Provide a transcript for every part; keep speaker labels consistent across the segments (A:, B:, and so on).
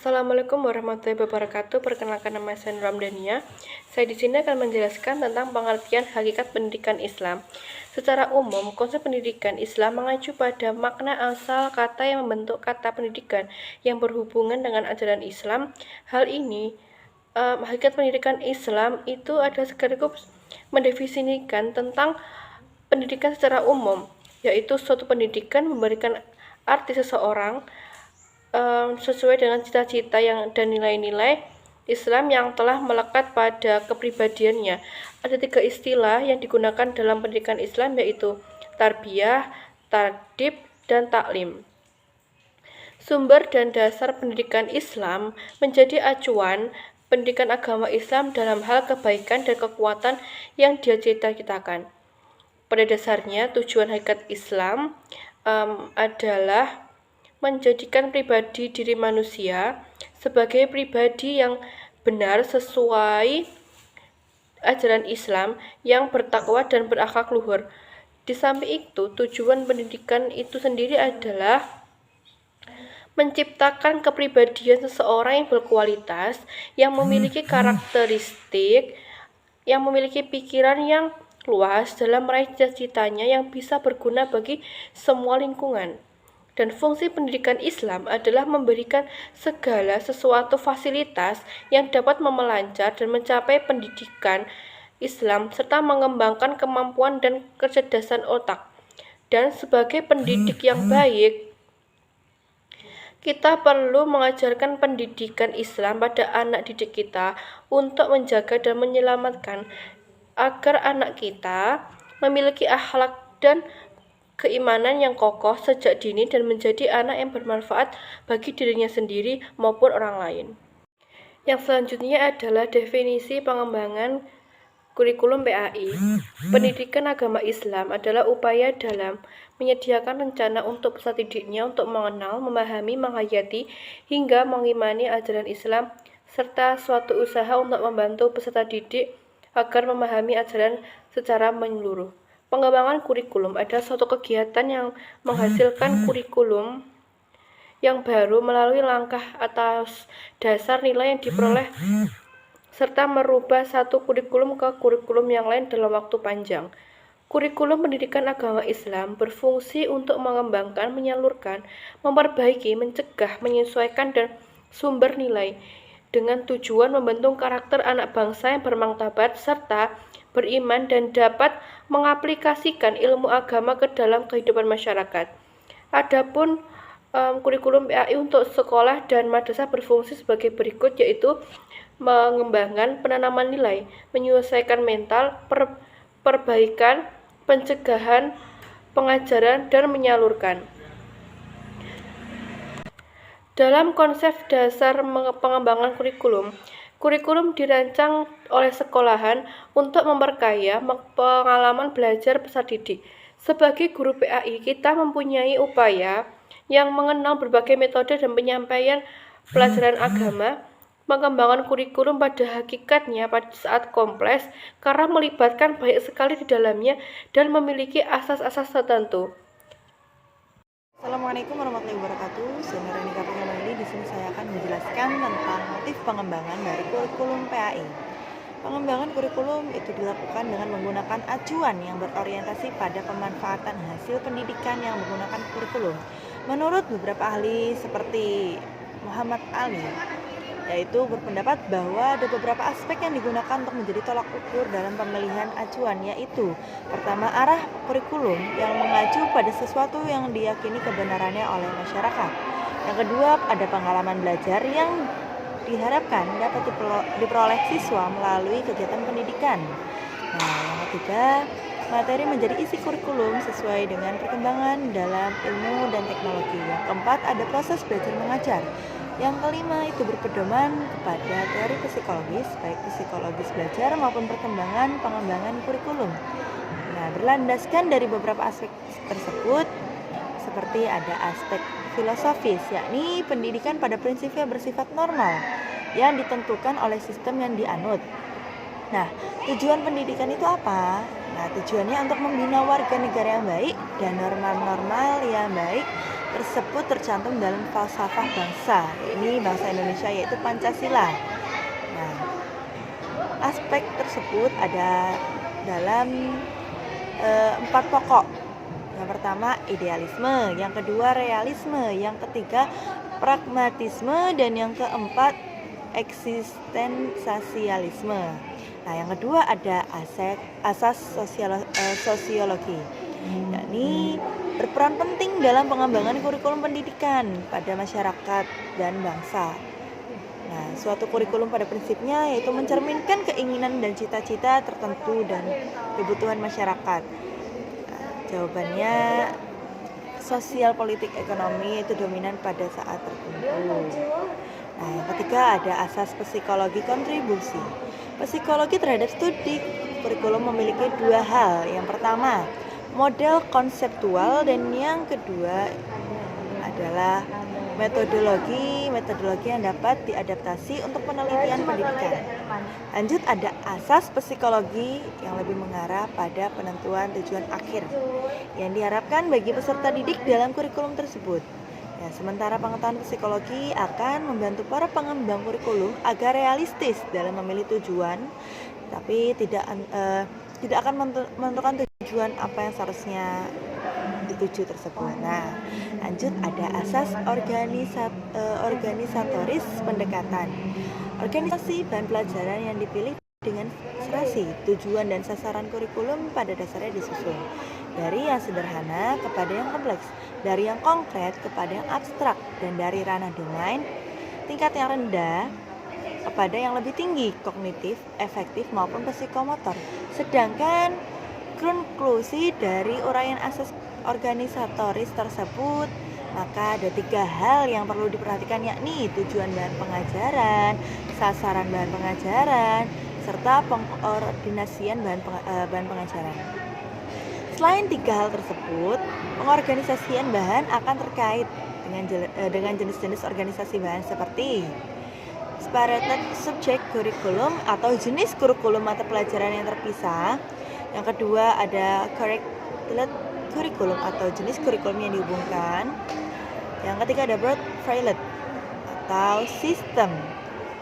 A: Assalamualaikum warahmatullahi wabarakatuh. Perkenalkan, nama saya Nur Ramdania. Saya di sini akan menjelaskan tentang pengertian hakikat pendidikan Islam. Secara umum, konsep pendidikan Islam mengacu pada makna asal kata yang membentuk kata pendidikan yang berhubungan dengan ajaran Islam. Hal ini, hakikat pendidikan Islam itu adalah sekaligus mendefinisikan tentang pendidikan secara umum, yaitu suatu pendidikan memberikan arti seseorang sesuai dengan cita-cita dan nilai-nilai Islam yang telah melekat pada kepribadiannya. Ada 3 istilah yang digunakan dalam pendidikan Islam, yaitu tarbiyah, tadib, dan taklim. Sumber dan dasar pendidikan Islam menjadi acuan pendidikan agama Islam dalam hal kebaikan dan kekuatan yang dia cita-citakan. Pada dasarnya, tujuan hakikat Islam adalah menjadikan pribadi diri manusia sebagai pribadi yang benar sesuai ajaran Islam yang bertakwa dan berakhlak luhur. Di samping itu, tujuan pendidikan itu sendiri adalah menciptakan kepribadian seseorang yang berkualitas, yang memiliki karakteristik, yang memiliki pikiran yang luas dalam meraih cita-citanya yang bisa berguna bagi semua lingkungan. Dan fungsi pendidikan Islam adalah memberikan segala sesuatu fasilitas yang dapat memelancar dan mencapai pendidikan Islam serta mengembangkan kemampuan dan kecerdasan otak. Dan sebagai pendidik yang baik, kita perlu mengajarkan pendidikan Islam pada anak didik kita untuk menjaga dan menyelamatkan agar anak kita memiliki akhlak dan keimanan yang kokoh sejak dini dan menjadi anak yang bermanfaat bagi dirinya sendiri maupun orang lain. Yang selanjutnya adalah definisi pengembangan kurikulum PAI. Pendidikan agama Islam adalah upaya dalam menyediakan rencana untuk peserta didiknya untuk mengenal, memahami, menghayati, hingga mengimani ajaran Islam, serta suatu usaha untuk membantu peserta didik agar memahami ajaran secara menyeluruh. Pengembangan kurikulum adalah suatu kegiatan yang menghasilkan kurikulum yang baru melalui langkah atas dasar nilai yang diperoleh serta merubah satu kurikulum ke kurikulum yang lain dalam waktu panjang. Kurikulum pendidikan agama Islam berfungsi untuk mengembangkan, menyalurkan, memperbaiki, mencegah, menyesuaikan, dan sumber nilai dengan tujuan membentuk karakter anak bangsa yang bermartabat serta beriman dan dapat mengaplikasikan ilmu agama ke dalam kehidupan masyarakat. Adapun kurikulum PAI untuk sekolah dan madrasah berfungsi sebagai berikut, yaitu mengembangkan penanaman nilai, menyelesaikan mental, perbaikan, pencegahan, pengajaran, dan menyalurkan. Dalam konsep dasar pengembangan kurikulum, kurikulum dirancang oleh sekolahan untuk memperkaya pengalaman belajar peserta didik. Sebagai guru PAI, kita mempunyai upaya yang mengenal berbagai metode dan penyampaian pelajaran agama. Pengembangan kurikulum pada hakikatnya pada saat kompleks karena melibatkan banyak sekali di dalamnya dan memiliki asas-asas tertentu.
B: Assalamualaikum warahmatullahi wabarakatuh. Saya Nurani Kapingamali. Di sini saya akan menjelaskan tentang motif pengembangan dari kurikulum PAI. Pengembangan kurikulum itu dilakukan dengan menggunakan acuan yang berorientasi pada pemanfaatan hasil pendidikan yang menggunakan kurikulum. Menurut beberapa ahli seperti Muhammad Ali, yaitu berpendapat bahwa ada beberapa aspek yang digunakan untuk menjadi tolak ukur dalam pemilihan acuan, yaitu pertama, arah kurikulum yang mengacu pada sesuatu yang diyakini kebenarannya oleh masyarakat. Yang kedua, ada pengalaman belajar yang diharapkan dapat diperoleh siswa melalui kegiatan pendidikan. Nah, yang ketiga, materi menjadi isi kurikulum sesuai dengan perkembangan dalam ilmu dan teknologi. Yang keempat, ada proses belajar mengajar. Yang kelima, itu berpedoman kepada teori psikologis, baik psikologis belajar maupun perkembangan pengembangan kurikulum. Nah, berlandaskan dari beberapa aspek tersebut, seperti ada aspek filosofis, yakni pendidikan pada prinsipnya bersifat normal yang ditentukan oleh sistem yang dianut. Nah, tujuan pendidikan itu apa? Nah, tujuannya untuk membina warga negara yang baik dan norma-norma yang baik tersebut tercantum dalam falsafah bangsa, ini bangsa Indonesia, yaitu Pancasila. Nah, aspek tersebut ada dalam 4 pokok. Yang pertama idealisme, yang kedua realisme, yang ketiga pragmatisme, dan yang keempat eksistensialisme. Nah, yang kedua ada asas sosiologi, yakni berperan penting dalam pengembangan kurikulum pendidikan pada masyarakat dan bangsa. Nah, suatu kurikulum pada prinsipnya yaitu mencerminkan keinginan dan cita-cita tertentu dan kebutuhan masyarakat. Nah, jawabannya sosial, politik, ekonomi itu dominan pada saat tertentu. Nah, yang ketiga ada asas psikologi kontribusi. Psikologi terhadap studi kurikulum memiliki 2 hal. Yang pertama, model konseptual, dan yang kedua adalah metodologi yang dapat diadaptasi untuk penelitian pendidikan. Lanjut ada asas psikologi yang lebih mengarah pada penentuan tujuan akhir yang diharapkan bagi peserta didik dalam kurikulum tersebut. Ya, sementara pengetahuan psikologi akan membantu para pengembang kurikulum agar realistis dalam memilih tujuan, tapi tidak akan menentukan tujuan apa yang seharusnya dituju tersebut. Nah, lanjut ada asas organisatoris pendekatan. Organisasi bahan pelajaran yang dipilih dengan serasi, tujuan dan sasaran kurikulum pada dasarnya disusun dari yang sederhana kepada yang kompleks, dari yang konkret kepada yang abstrak, dan dari ranah domain tingkat yang rendah kepada yang lebih tinggi, kognitif, efektif maupun psikomotor. Sedangkan konklusi dari uraian asas organisatoris tersebut, maka ada 3 hal yang perlu diperhatikan, yakni tujuan bahan pengajaran, sasaran bahan pengajaran, serta pengordinasian bahan pengajaran. Selain 3 hal tersebut, pengorganisasian bahan akan terkait dengan jenis-jenis organisasi bahan seperti separated subject curriculum atau jenis kurikulum mata pelajaran yang terpisah. Yang kedua ada correlated curriculum atau jenis kurikulum yang dihubungkan. Yang ketiga ada broad filed atau sistem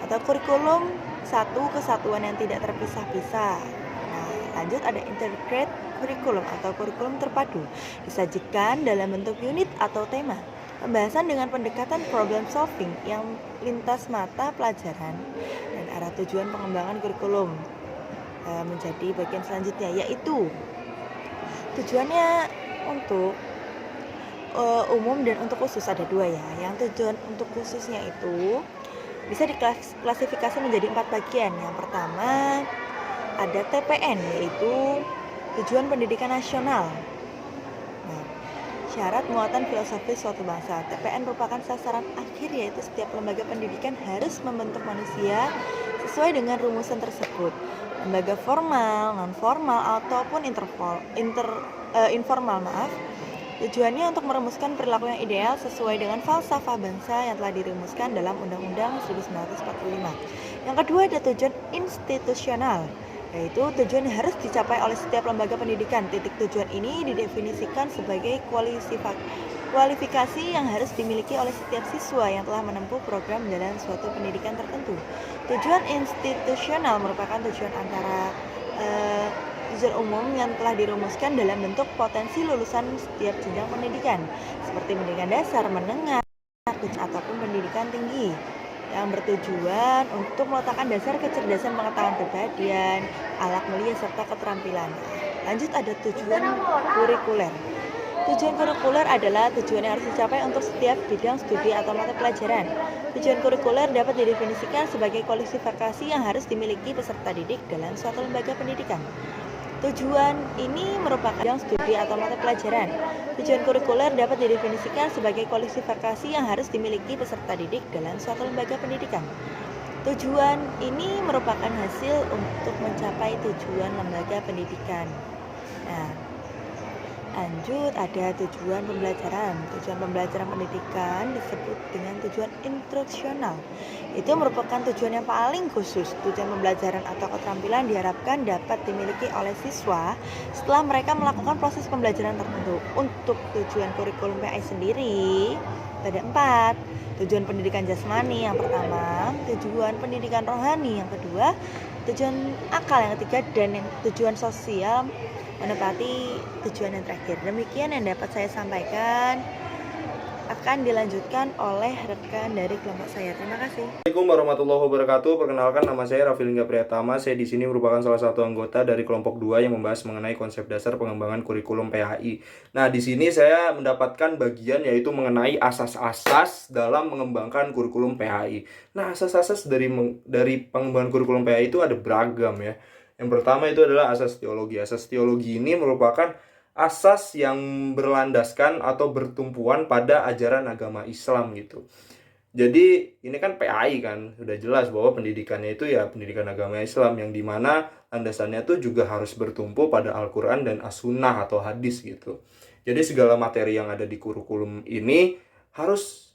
B: atau kurikulum satu kesatuan yang tidak terpisah-pisah. Nah, lanjut ada integrated kurikulum atau kurikulum terpadu, disajikan dalam bentuk unit atau tema. Pembahasan dengan pendekatan problem solving yang lintas mata pelajaran dan arah tujuan pengembangan kurikulum menjadi bagian selanjutnya, yaitu tujuannya untuk umum dan untuk khusus ada 2 ya. Yang tujuan untuk khususnya itu bisa diklasifikasi menjadi 4 bagian. Yang pertama ada TPN, yaitu tujuan pendidikan nasional. Nah, syarat muatan filosofis suatu bangsa. TPN merupakan sasaran akhir, yaitu setiap lembaga pendidikan harus membentuk manusia sesuai dengan rumusan tersebut. Lembaga formal, non formal ataupun informal, tujuannya untuk merumuskan perilaku yang ideal sesuai dengan falsafah bangsa yang telah dirumuskan dalam Undang-Undang 1945. Yang kedua ada tujuan institusional, yaitu tujuan yang harus dicapai oleh setiap lembaga pendidikan. Titik tujuan ini didefinisikan sebagai kualifikasi yang harus dimiliki oleh setiap siswa yang telah menempuh program dalam suatu pendidikan tertentu. Tujuan institusional merupakan tujuan antara tujuan umum yang telah dirumuskan dalam bentuk potensi lulusan setiap jenjang pendidikan, seperti pendidikan dasar, menengah, ataupun pendidikan tinggi, yang bertujuan untuk meletakkan dasar kecerdasan pengetahuan kepribadian, akhlak mulia, serta keterampilan. Lanjut ada tujuan kurikuler. Tujuan kurikuler adalah tujuan yang harus dicapai untuk setiap bidang studi atau mata pelajaran. Tujuan kurikuler dapat didefinisikan sebagai kualifikasi yang harus dimiliki peserta didik dalam suatu lembaga pendidikan. Tujuan ini merupakan bidang studi atau mata pelajaran. Tujuan kurikuler dapat didefinisikan sebagai kualifikasi yang harus dimiliki peserta didik dalam suatu lembaga pendidikan. Tujuan ini merupakan hasil untuk mencapai tujuan lembaga pendidikan. Nah, Lanjut, ada tujuan pembelajaran. Tujuan pembelajaran pendidikan disebut dengan tujuan instruksional. Itu merupakan tujuan yang paling khusus. Tujuan pembelajaran atau keterampilan diharapkan dapat dimiliki oleh siswa setelah mereka melakukan proses pembelajaran tertentu. Untuk tujuan kurikulum PAI sendiri, ada 4. Tujuan pendidikan jasmani yang pertama, tujuan pendidikan rohani yang kedua, tujuan akal yang ketiga, dan yang tujuan sosial menepati tujuan yang terakhir. Demikian yang dapat saya sampaikan, akan dilanjutkan oleh rekan dari kelompok saya. Terima kasih.
C: Assalamualaikum warahmatullahi wabarakatuh. Perkenalkan, nama saya Raffi Lingga Priyatama. Saya di sini merupakan salah satu anggota dari kelompok 2 yang membahas mengenai konsep dasar pengembangan kurikulum PAI. Nah, di sini saya mendapatkan bagian yaitu mengenai asas-asas dalam mengembangkan kurikulum PAI. Nah, asas-asas dari pengembangan kurikulum PAI itu ada beragam ya. Yang pertama itu adalah asas teologi. Asas teologi ini merupakan asas yang berlandaskan atau bertumpuan pada ajaran agama Islam gitu. Jadi ini kan PAI kan, sudah jelas bahwa pendidikannya itu ya pendidikan agama Islam yang dimana landasannya tuh juga harus bertumpu pada Al-Quran dan As-Sunnah atau hadis gitu. Jadi segala materi yang ada di kurikulum ini harus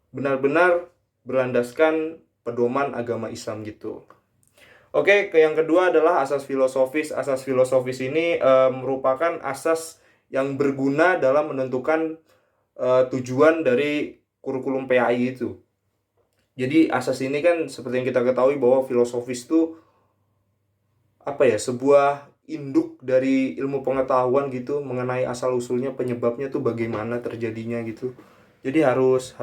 C: benar-benar berlandaskan pedoman agama Islam gitu. Oke, yang kedua adalah asas filosofis. Asas filosofis ini merupakan asas yang berguna dalam menentukan tujuan dari kurikulum PAI itu. Jadi asas ini kan seperti yang kita ketahui bahwa filosofis itu sebuah induk dari ilmu pengetahuan gitu mengenai asal usulnya, penyebabnya tuh bagaimana terjadinya gitu. Jadi harus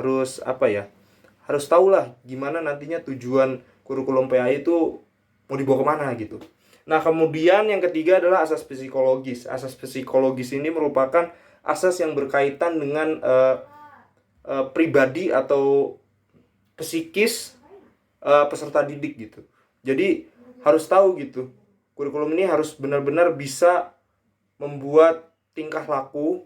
C: tahulah gimana nantinya tujuan kurikulum PAI itu mau dibawa kemana gitu. Nah, kemudian yang ketiga adalah asas psikologis. Asas psikologis ini merupakan asas yang berkaitan dengan pribadi atau psikis peserta didik gitu. Jadi harus tahu gitu, kurikulum ini harus benar-benar bisa membuat tingkah laku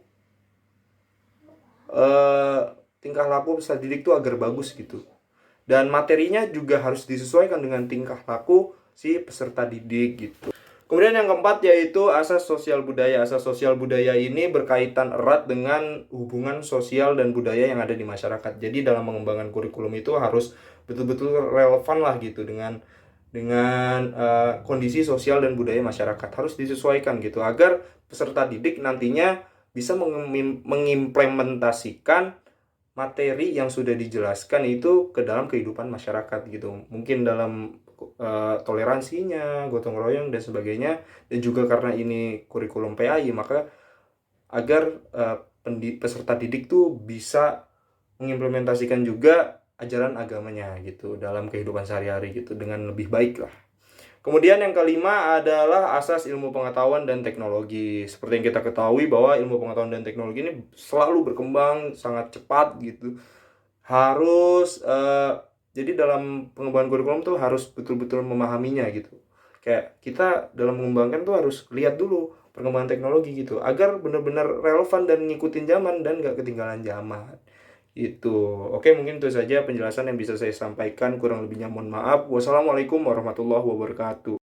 C: peserta didik itu agar bagus gitu. Dan materinya juga harus disesuaikan dengan tingkah laku si peserta didik gitu. Kemudian yang keempat yaitu asas sosial budaya. Asas sosial budaya ini berkaitan erat dengan hubungan sosial dan budaya yang ada di masyarakat. Jadi dalam mengembangkan kurikulum itu harus betul-betul relevan lah gitu dengan kondisi sosial dan budaya masyarakat. Harus disesuaikan gitu agar peserta didik nantinya bisa mengimplementasikan materi yang sudah dijelaskan itu ke dalam kehidupan masyarakat gitu. Mungkin dalam toleransinya, gotong royong dan sebagainya. Dan juga karena ini kurikulum PAI, maka agar peserta didik tuh bisa mengimplementasikan juga ajaran agamanya gitu dalam kehidupan sehari-hari gitu dengan lebih baik lah. Kemudian yang kelima adalah asas ilmu pengetahuan dan teknologi. Seperti yang kita ketahui bahwa ilmu pengetahuan dan teknologi ini selalu berkembang sangat cepat gitu. Jadi dalam pengembangan kurikulum tuh harus betul-betul memahaminya gitu. Kayak kita dalam mengembangkan tuh harus lihat dulu perkembangan teknologi gitu, agar benar-benar relevan dan ngikutin zaman dan gak ketinggalan zaman. Itu. Oke, mungkin itu saja penjelasan yang bisa saya sampaikan. Kurang lebihnya mohon maaf. Wassalamualaikum warahmatullahi wabarakatuh.